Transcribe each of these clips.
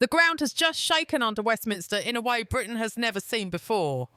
The ground has just shaken under Westminster in a way Britain has never seen before.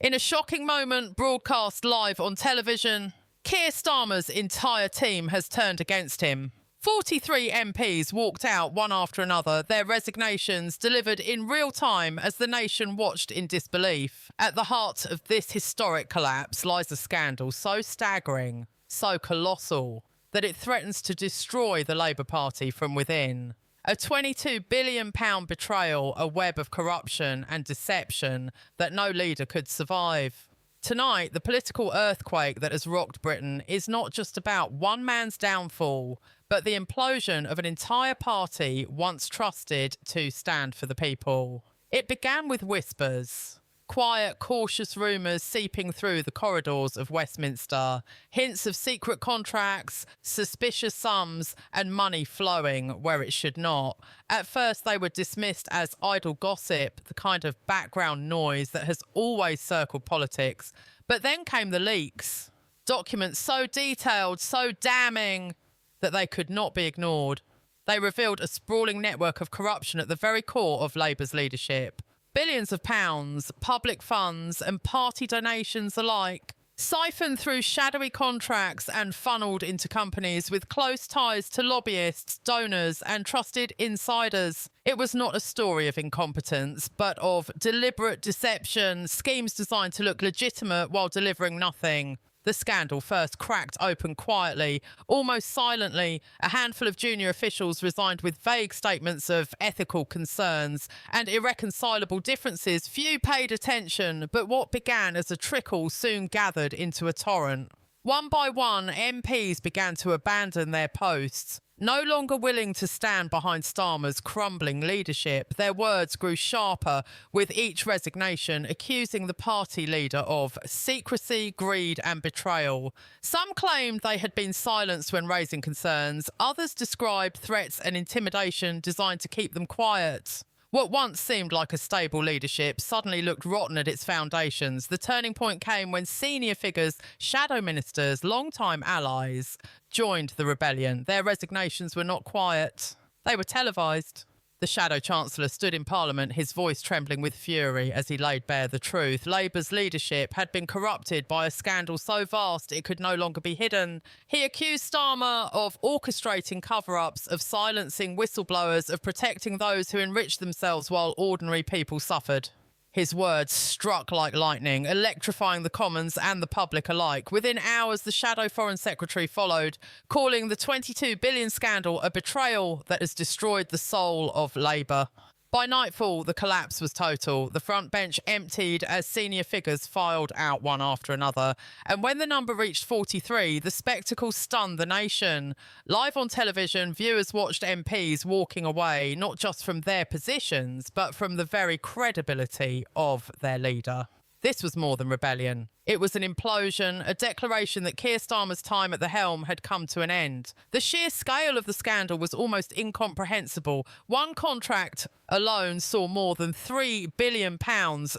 In a shocking moment broadcast live on television, Keir Starmer's entire team has turned against him. 43 MPs walked out one after another, their resignations delivered in real time as the nation watched in disbelief. At the heart of this historic collapse lies a scandal so staggering, so colossal, that it threatens to destroy the Labour Party from within. A £22 billion betrayal, a web of corruption and deception that no leader could survive. Tonight, the political earthquake that has rocked Britain is not just about one man's downfall, but the implosion of an entire party once trusted to stand for the people. It began with whispers. Quiet, cautious rumours seeping through the corridors of Westminster, hints of secret contracts, suspicious sums, and money flowing where it should not. At first, they were dismissed as idle gossip, the kind of background noise that has always circled politics. But then came the leaks. Documents so detailed, so damning, that they could not be ignored. They revealed a sprawling network of corruption at the very core of Labour's leadership. Billions of pounds, public funds and party donations alike, siphoned through shadowy contracts and funneled into companies with close ties to lobbyists, donors and trusted insiders. It was not a story of incompetence, but of deliberate deception, schemes designed to look legitimate while delivering nothing. The scandal first cracked open quietly, almost silently. A handful of junior officials resigned with vague statements of ethical concerns and irreconcilable differences. Few paid attention, but what began as a trickle soon gathered into a torrent. One by one, MPs began to abandon their posts. No longer willing to stand behind Starmer's crumbling leadership, their words grew sharper with each resignation, accusing the party leader of secrecy, greed and betrayal. Some claimed they had been silenced when raising concerns. Others described threats and intimidation designed to keep them quiet. What once seemed like a stable leadership suddenly looked rotten at its foundations. The turning point came when senior figures, shadow ministers, long-time allies, joined the rebellion. Their resignations were not quiet. They were televised. The Shadow Chancellor stood in Parliament, his voice trembling with fury as he laid bare the truth. Labour's leadership had been corrupted by a scandal so vast it could no longer be hidden. He accused Starmer of orchestrating cover-ups, of silencing whistleblowers, of protecting those who enriched themselves while ordinary people suffered. His words struck like lightning, electrifying the Commons and the public alike. Within hours, the Shadow Foreign Secretary followed, calling the £22 billion scandal a betrayal that has destroyed the soul of Labour. By nightfall, the collapse was total. The front bench emptied as senior figures filed out one after another. And when the number reached 43, the spectacle stunned the nation. Live on television, viewers watched MPs walking away, not just from their positions, but from the very credibility of their leader. This was more than rebellion. It was an implosion, a declaration that Keir Starmer's time at the helm had come to an end. The sheer scale of the scandal was almost incomprehensible. One contract alone saw more than £3 billion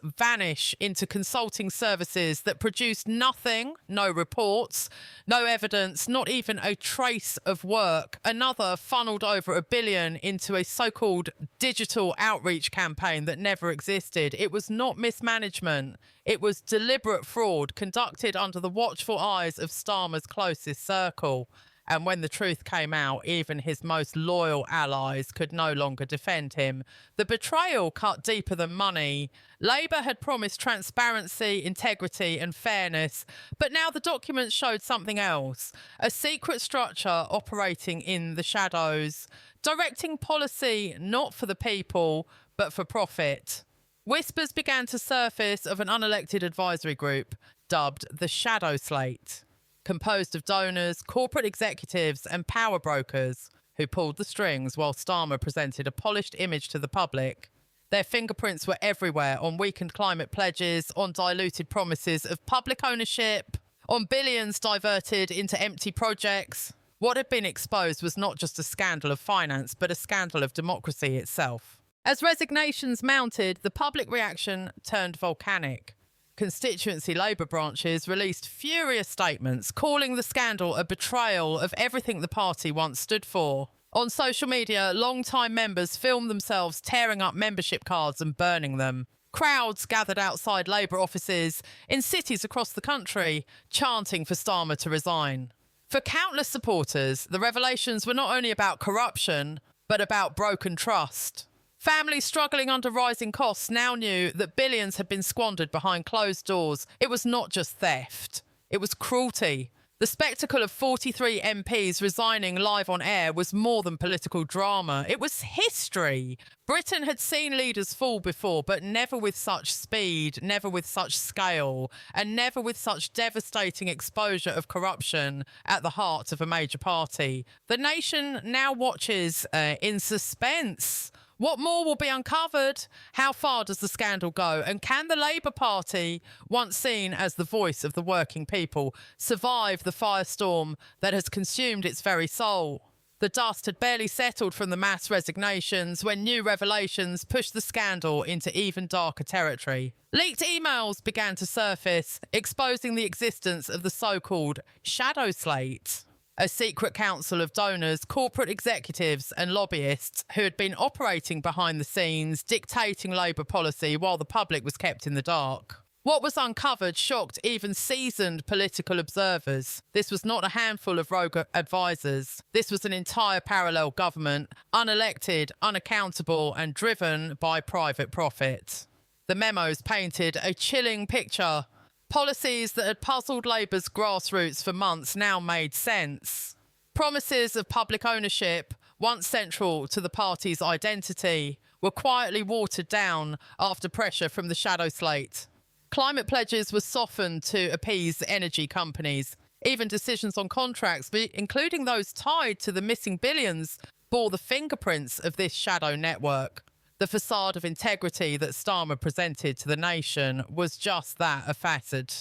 vanish into consulting services that produced nothing, no reports, no evidence, not even a trace of work. Another funneled over £1 billion into a so-called digital outreach campaign that never existed. It was not mismanagement. It was deliberate fraud conducted under the watchful eyes of Starmer's closest circle. And when the truth came out, even his most loyal allies could no longer defend him. The betrayal cut deeper than money. Labour had promised transparency, integrity and fairness, but now the documents showed something else. A secret structure operating in the shadows, directing policy not for the people, but for profit. Whispers began to surface of an unelected advisory group, dubbed the Shadow Slate, composed of donors, corporate executives and power brokers who pulled the strings while Starmer presented a polished image to the public. Their fingerprints were everywhere, on weakened climate pledges, on diluted promises of public ownership, on billions diverted into empty projects. What had been exposed was not just a scandal of finance, but a scandal of democracy itself. As resignations mounted, the public reaction turned volcanic. Constituency Labour branches released furious statements calling the scandal a betrayal of everything the party once stood for. On social media, long-time members filmed themselves tearing up membership cards and burning them. Crowds gathered outside Labour offices in cities across the country, chanting for Starmer to resign. For countless supporters, the revelations were not only about corruption, but about broken trust. Families struggling under rising costs now knew that billions had been squandered behind closed doors. It was not just theft, it was cruelty. The spectacle of 43 MPs resigning live on air was more than political drama. It was history. Britain had seen leaders fall before, but never with such speed, never with such scale, and never with such devastating exposure of corruption at the heart of a major party. The nation now watches in suspense. What more will be uncovered? How far does the scandal go? And can the Labour Party, once seen as the voice of the working people, survive the firestorm that has consumed its very soul? The dust had barely settled from the mass resignations when new revelations pushed the scandal into even darker territory. Leaked emails began to surface, exposing the existence of the so-called shadow slate, a secret council of donors, corporate executives and lobbyists who had been operating behind the scenes, dictating Labour policy while the public was kept in the dark. What was uncovered shocked even seasoned political observers. This was not a handful of rogue advisors. This was an entire parallel government, unelected, unaccountable and driven by private profit. The memos painted a chilling picture. Policies that had puzzled Labour's grassroots for months now made sense. Promises of public ownership, once central to the party's identity, were quietly watered down after pressure from the shadow slate. Climate pledges were softened to appease energy companies. Even decisions on contracts, including those tied to the missing billions, bore the fingerprints of this shadow network. The facade of integrity that Starmer presented to the nation was just that, a facade.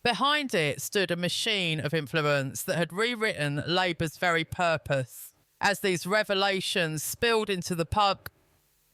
Behind it stood a machine of influence that had rewritten Labour's very purpose. As these revelations spilled into the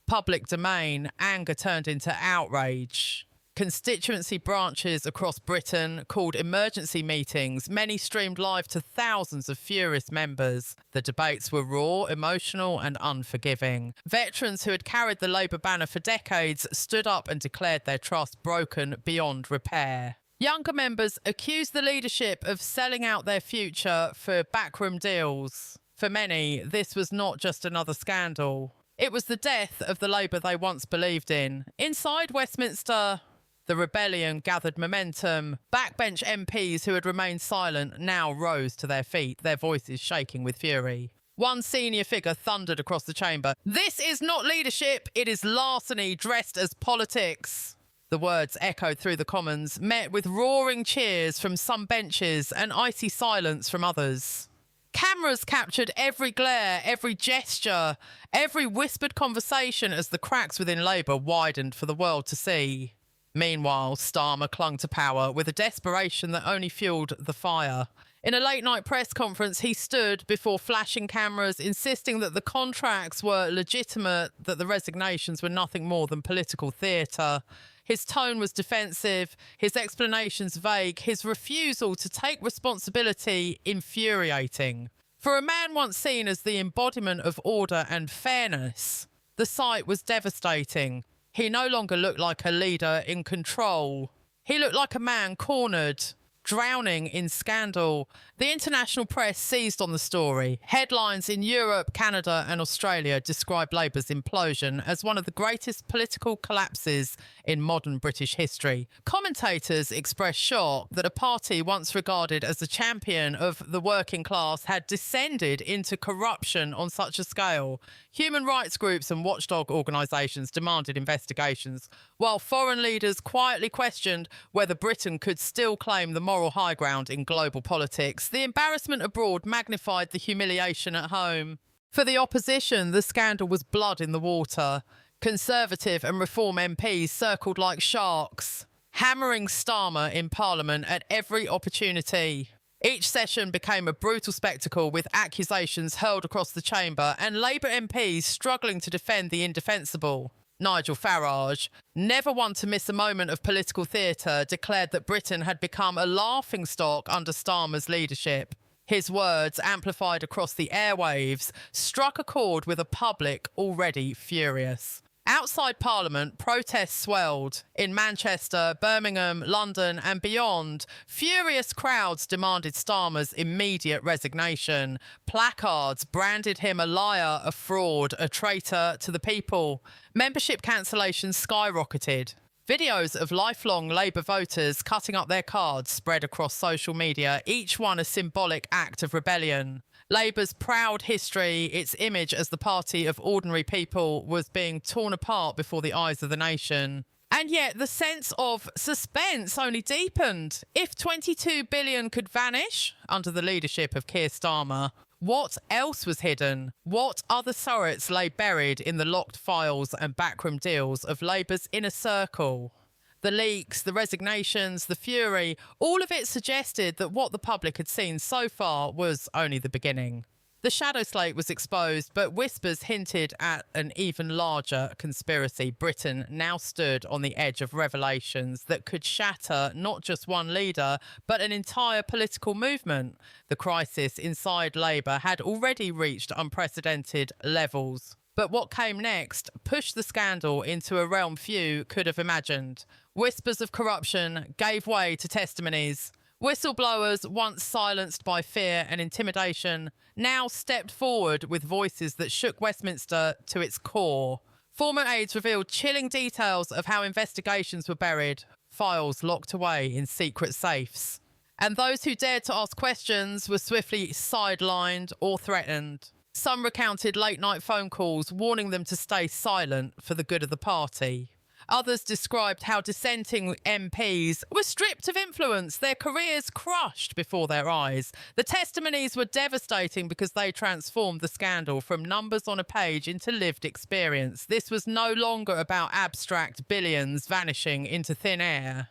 public domain, anger turned into outrage. Constituency branches across Britain called emergency meetings. Many streamed live to thousands of furious members. The debates were raw, emotional and unforgiving. Veterans who had carried the Labour banner for decades stood up and declared their trust broken beyond repair. Younger members accused the leadership of selling out their future for backroom deals. For many, this was not just another scandal. It was the death of the Labour they once believed in. Inside Westminster, the rebellion gathered momentum. Backbench MPs who had remained silent now rose to their feet, their voices shaking with fury. One senior figure thundered across the chamber, "This is not leadership, it is larceny dressed as politics." The words echoed through the Commons, met with roaring cheers from some benches and icy silence from others. Cameras captured every glare, every gesture, every whispered conversation as the cracks within Labour widened for the world to see. Meanwhile, Starmer clung to power with a desperation that only fueled the fire. In a late-night press conference, he stood before flashing cameras, insisting that the contracts were legitimate, that the resignations were nothing more than political theatre. His tone was defensive, his explanations vague, his refusal to take responsibility infuriating. For a man once seen as the embodiment of order and fairness, the sight was devastating. He no longer looked like a leader in control. He looked like a man cornered, drowning in scandal. The international press seized on the story. Headlines in Europe, Canada and Australia described Labour's implosion as one of the greatest political collapses in modern British history. Commentators expressed shock that a party once regarded as the champion of the working class had descended into corruption on such a scale. Human rights groups and watchdog organisations demanded investigations, while foreign leaders quietly questioned whether Britain could still claim the moral high ground in global politics. The embarrassment abroad magnified the humiliation at home. For the opposition, the scandal was blood in the water. Conservative and Reform MPs circled like sharks, hammering Starmer in Parliament at every opportunity. Each session became a brutal spectacle with accusations hurled across the chamber and Labour MPs struggling to defend the indefensible. Nigel Farage, never one to miss a moment of political theatre, declared that Britain had become a laughingstock under Starmer's leadership. His words, amplified across the airwaves, struck a chord with a public already furious. Outside Parliament, protests swelled. In Manchester, Birmingham, London and beyond, furious crowds demanded Starmer's immediate resignation. Placards branded him a liar, a fraud, a traitor to the people. Membership cancellations skyrocketed. Videos of lifelong Labour voters cutting up their cards spread across social media, each one a symbolic act of rebellion. Labour's proud history, its image as the party of ordinary people, was being torn apart before the eyes of the nation. And yet the sense of suspense only deepened. If 22 billion could vanish under the leadership of Keir Starmer, what else was hidden? What other surrogates lay buried in the locked files and backroom deals of Labour's inner circle? The leaks, the resignations, the fury, all of it suggested that what the public had seen so far was only the beginning. The shadow slate was exposed, but whispers hinted at an even larger conspiracy. Britain now stood on the edge of revelations that could shatter not just one leader, but an entire political movement. The crisis inside Labour had already reached unprecedented levels. But what came next pushed the scandal into a realm few could have imagined. Whispers of corruption gave way to testimonies. Whistleblowers, once silenced by fear and intimidation, now stepped forward with voices that shook Westminster to its core. Former aides revealed chilling details of how investigations were buried, files locked away in secret safes. And those who dared to ask questions were swiftly sidelined or threatened. Some recounted late-night phone calls warning them to stay silent for the good of the party. Others described how dissenting MPs were stripped of influence, their careers crushed before their eyes. The testimonies were devastating because they transformed the scandal from numbers on a page into lived experience. This was no longer about abstract billions vanishing into thin air.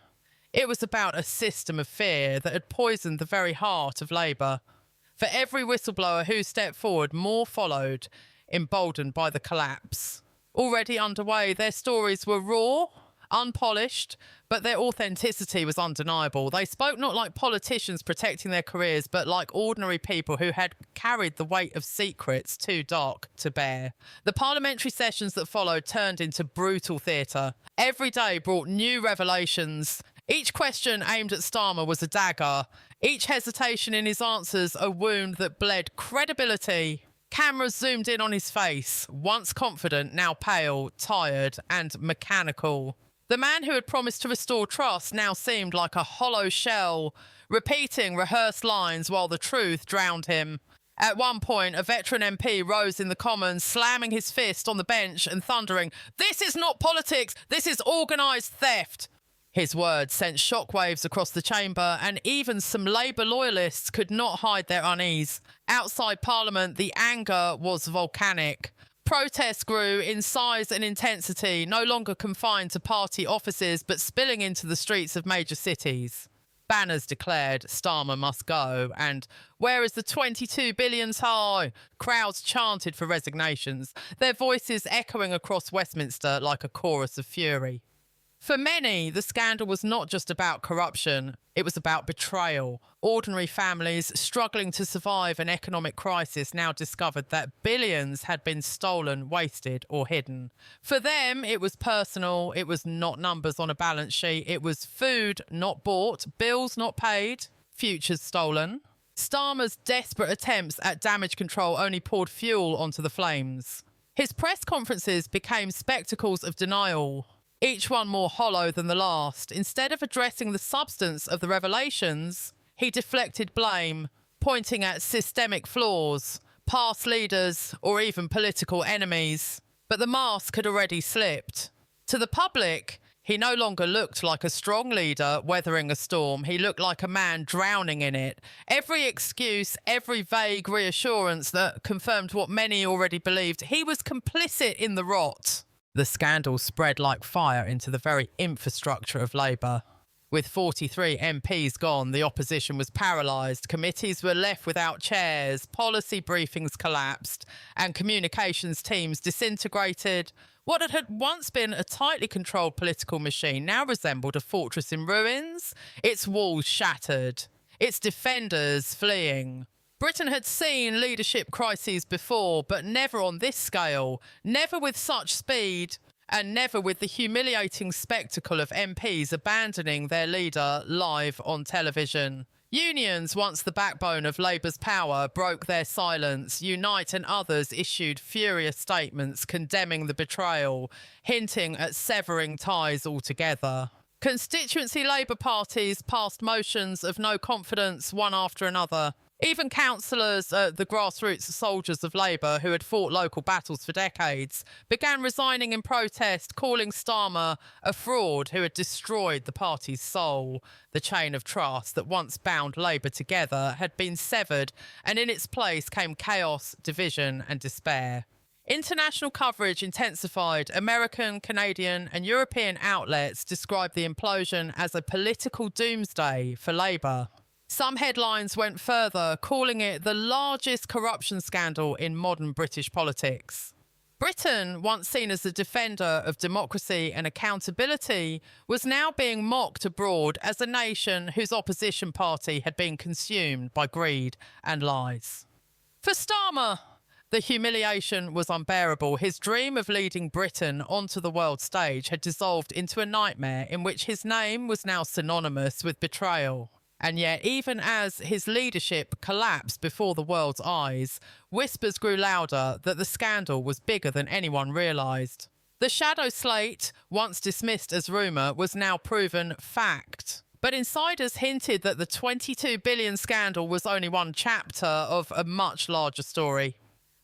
It was about a system of fear that had poisoned the very heart of Labour. For every whistleblower who stepped forward, more followed, emboldened by the collapse. Already underway, their stories were raw, unpolished, but their authenticity was undeniable. They spoke not like politicians protecting their careers, but like ordinary people who had carried the weight of secrets too dark to bear. The parliamentary sessions that followed turned into brutal theatre. Every day brought new revelations. Each question aimed at Starmer was a dagger. Each hesitation in his answers a wound that bled credibility. Cameras zoomed in on his face, once confident, now pale, tired, and mechanical. The man who had promised to restore trust now seemed like a hollow shell, repeating rehearsed lines while the truth drowned him. At one point, a veteran MP rose in the Commons, slamming his fist on the bench and thundering, "This is not politics, this is organised theft." His words sent shockwaves across the chamber, and even some Labour loyalists could not hide their unease. Outside Parliament, the anger was volcanic. Protests grew in size and intensity, no longer confined to party offices, but spilling into the streets of major cities. Banners declared Starmer must go, and "Where is the 22 billion tie?" Crowds chanted for resignations, their voices echoing across Westminster like a chorus of fury. For many, the scandal was not just about corruption, it was about betrayal. Ordinary families struggling to survive an economic crisis now discovered that billions had been stolen, wasted or hidden. For them, it was personal, it was not numbers on a balance sheet, it was food not bought, bills not paid, futures stolen. Starmer's desperate attempts at damage control only poured fuel onto the flames. His press conferences became spectacles of denial, each one more hollow than the last. Instead of addressing the substance of the revelations, he deflected blame, pointing at systemic flaws, past leaders, or even political enemies. But the mask had already slipped. To the public, he no longer looked like a strong leader weathering a storm. He looked like a man drowning in it. Every excuse, every vague reassurance that confirmed what many already believed, he was complicit in the rot. The scandal spread like fire into the very infrastructure of Labour. With 43 MPs gone, the opposition was paralysed, committees were left without chairs, policy briefings collapsed, and communications teams disintegrated. What had once been a tightly controlled political machine now resembled a fortress in ruins, its walls shattered, its defenders fleeing. Britain had seen leadership crises before, but never on this scale, never with such speed, and never with the humiliating spectacle of MPs abandoning their leader live on television. Unions, once the backbone of Labour's power, broke their silence. Unite and others issued furious statements condemning the betrayal, hinting at severing ties altogether. Constituency Labour parties passed motions of no confidence one after another. Even councillors, the grassroots soldiers of Labour who had fought local battles for decades, began resigning in protest, calling Starmer a fraud who had destroyed the party's soul. The chain of trust that once bound Labour together had been severed, and in its place came chaos, division and despair. International coverage intensified. American, Canadian and European outlets described the implosion as a political doomsday for Labour. Some headlines went further, calling it the largest corruption scandal in modern British politics. Britain, once seen as a defender of democracy and accountability, was now being mocked abroad as a nation whose opposition party had been consumed by greed and lies. For Starmer, the humiliation was unbearable. His dream of leading Britain onto the world stage had dissolved into a nightmare in which his name was now synonymous with betrayal. And yet, even as his leadership collapsed before the world's eyes, whispers grew louder that the scandal was bigger than anyone realised. The shadow slate, once dismissed as rumour, was now proven fact. But insiders hinted that the 22 billion scandal was only one chapter of a much larger story.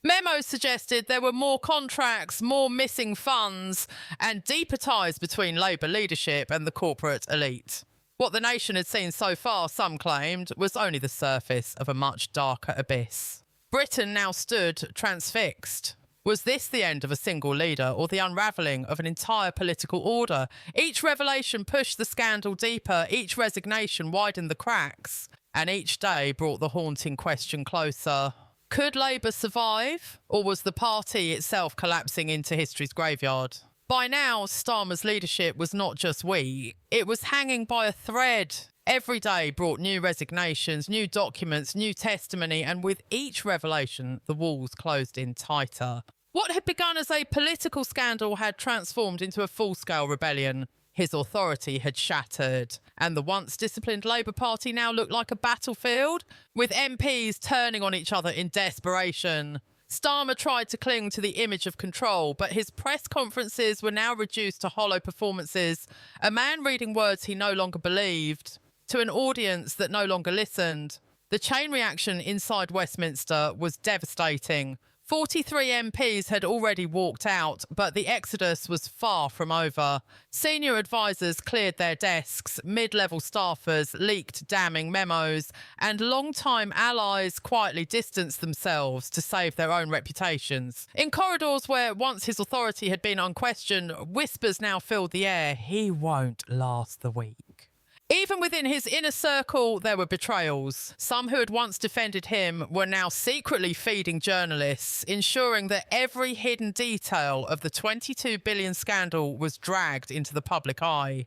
Memos suggested there were more contracts, more missing funds, and deeper ties between Labour leadership and the corporate elite. What the nation had seen so far, some claimed, was only the surface of a much darker abyss. Britain now stood transfixed. Was this the end of a single leader or the unravelling of an entire political order? Each revelation pushed the scandal deeper, each resignation widened the cracks, and each day brought the haunting question closer. Could Labour survive, or was the party itself collapsing into history's graveyard? By now, Starmer's leadership was not just weak, it was hanging by a thread. Every day brought new resignations, new documents, new testimony, and with each revelation, the walls closed in tighter. What had begun as a political scandal had transformed into a full-scale rebellion. His authority had shattered, and the once disciplined Labour Party now looked like a battlefield, with MPs turning on each other in desperation. Starmer tried to cling to the image of control, but his press conferences were now reduced to hollow performances, a man reading words he no longer believed, to an audience that no longer listened. The chain reaction inside Westminster was devastating. 43 MPs had already walked out, but the exodus was far from over. Senior advisers cleared their desks, mid-level staffers leaked damning memos, and long-time allies quietly distanced themselves to save their own reputations. In corridors where once his authority had been unquestioned, whispers now filled the air. He won't last the week. Even within his inner circle, there were betrayals. Some who had once defended him were now secretly feeding journalists, ensuring that every hidden detail of the 22 billion scandal was dragged into the public eye.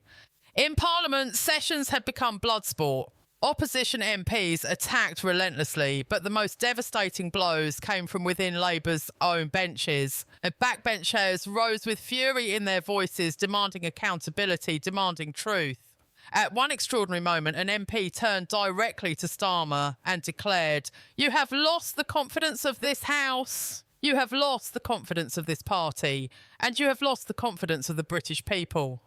In Parliament, sessions had become bloodsport. Opposition MPs attacked relentlessly, but the most devastating blows came from within Labour's own benches. Backbenchers rose with fury in their voices, demanding accountability, demanding truth. At one extraordinary moment, an MP turned directly to Starmer and declared, "You have lost the confidence of this House. You have lost the confidence of this party, and you have lost the confidence of the British people."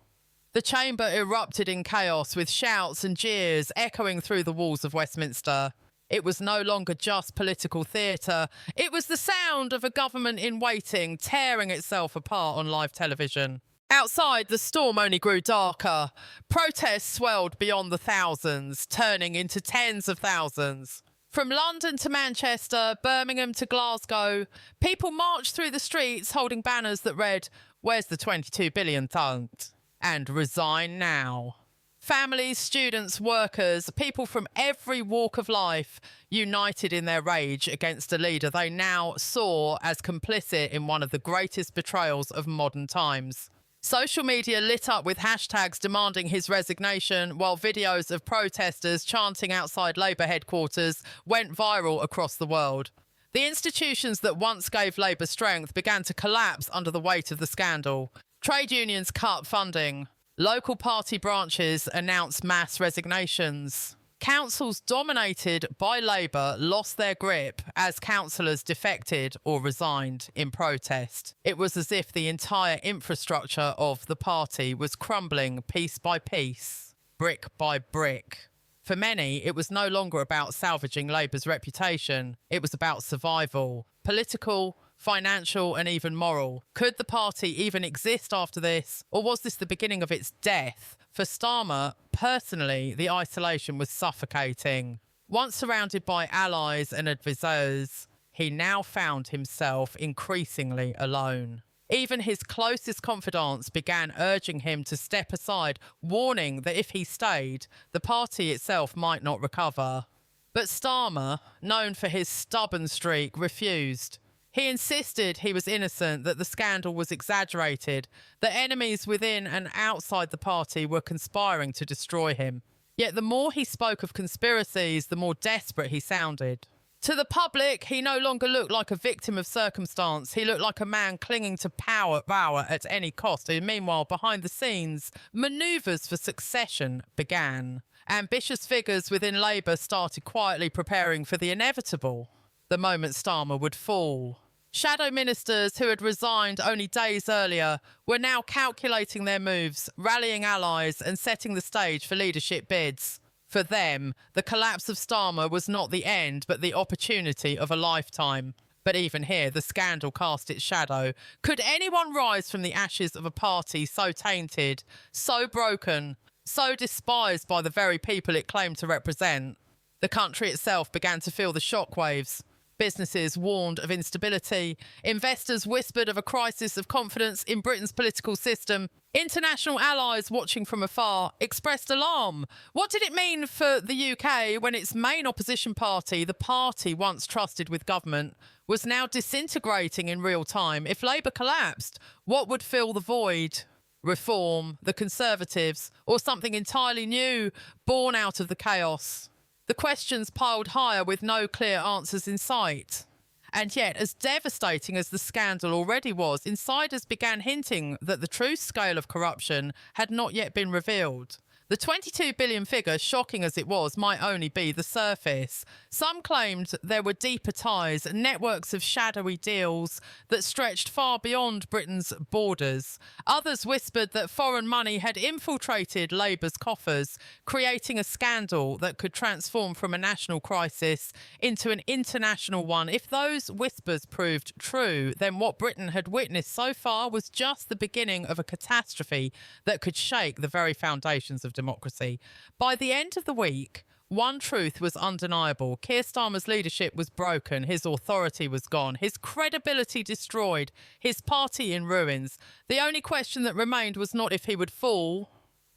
The chamber erupted in chaos, with shouts and jeers echoing through the walls of Westminster. It was no longer just political theatre. It was the sound of a government in waiting, tearing itself apart on live television. Outside, the storm only grew darker. Protests swelled beyond the thousands, turning into tens of thousands. From London to Manchester, Birmingham to Glasgow, people marched through the streets holding banners that read, "Where's the 22 billion fund?" and "Resign now." Families, students, workers, people from every walk of life united in their rage against a leader they now saw as complicit in one of the greatest betrayals of modern times. Social media lit up with hashtags demanding his resignation, while videos of protesters chanting outside Labour headquarters went viral across the world. The institutions that once gave Labour strength began to collapse under the weight of the scandal. Trade unions cut funding. Local party branches announced mass resignations. Councils dominated by Labour lost their grip as councillors defected or resigned in protest. It was as if the entire infrastructure of the party was crumbling piece by piece, brick by brick. For many, it was no longer about salvaging Labour's reputation. It was about survival, political, financial and even moral. Could the party even exist after this? Or was this the beginning of its death? For Starmer, personally, the isolation was suffocating. Once surrounded by allies and advisors, he now found himself increasingly alone. Even his closest confidants began urging him to step aside, warning that if he stayed, the party itself might not recover. But Starmer, known for his stubborn streak, refused. He insisted he was innocent, that the scandal was exaggerated, that enemies within and outside the party were conspiring to destroy him. Yet the more he spoke of conspiracies, the more desperate he sounded. To the public, he no longer looked like a victim of circumstance. He looked like a man clinging to power at any cost. And meanwhile, behind the scenes, manoeuvres for succession began. Ambitious figures within Labour started quietly preparing for the inevitable, the moment Starmer would fall. Shadow ministers who had resigned only days earlier were now calculating their moves, rallying allies and setting the stage for leadership bids. For them, the collapse of Starmer was not the end, but the opportunity of a lifetime. But even here, the scandal cast its shadow. Could anyone rise from the ashes of a party so tainted, so broken, so despised by the very people it claimed to represent? The country itself began to feel the shockwaves. Businesses warned of instability. Investors whispered of a crisis of confidence in Britain's political system. International allies watching from afar expressed alarm. What did it mean for the UK when its main opposition party, the party once trusted with government, was now disintegrating in real time? If Labour collapsed, what would fill the void? Reform, the Conservatives, or something entirely new, born out of the chaos? The questions piled higher with no clear answers in sight. And yet, as devastating as the scandal already was, insiders began hinting that the true scale of corruption had not yet been revealed. The 22 billion figure, shocking as it was, might only be the surface. Some claimed there were deeper ties, networks of shadowy deals that stretched far beyond Britain's borders. Others whispered that foreign money had infiltrated Labour's coffers, creating a scandal that could transform from a national crisis into an international one. If those whispers proved true, then what Britain had witnessed so far was just the beginning of a catastrophe that could shake the very foundations of democracy. By the end of the week, one truth was undeniable. Keir Starmer's leadership was broken, his authority was gone, his credibility destroyed, his party in ruins. The only question that remained was not if he would fall,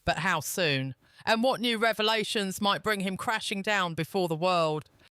but how soon, and what new revelations might bring him crashing down before the world.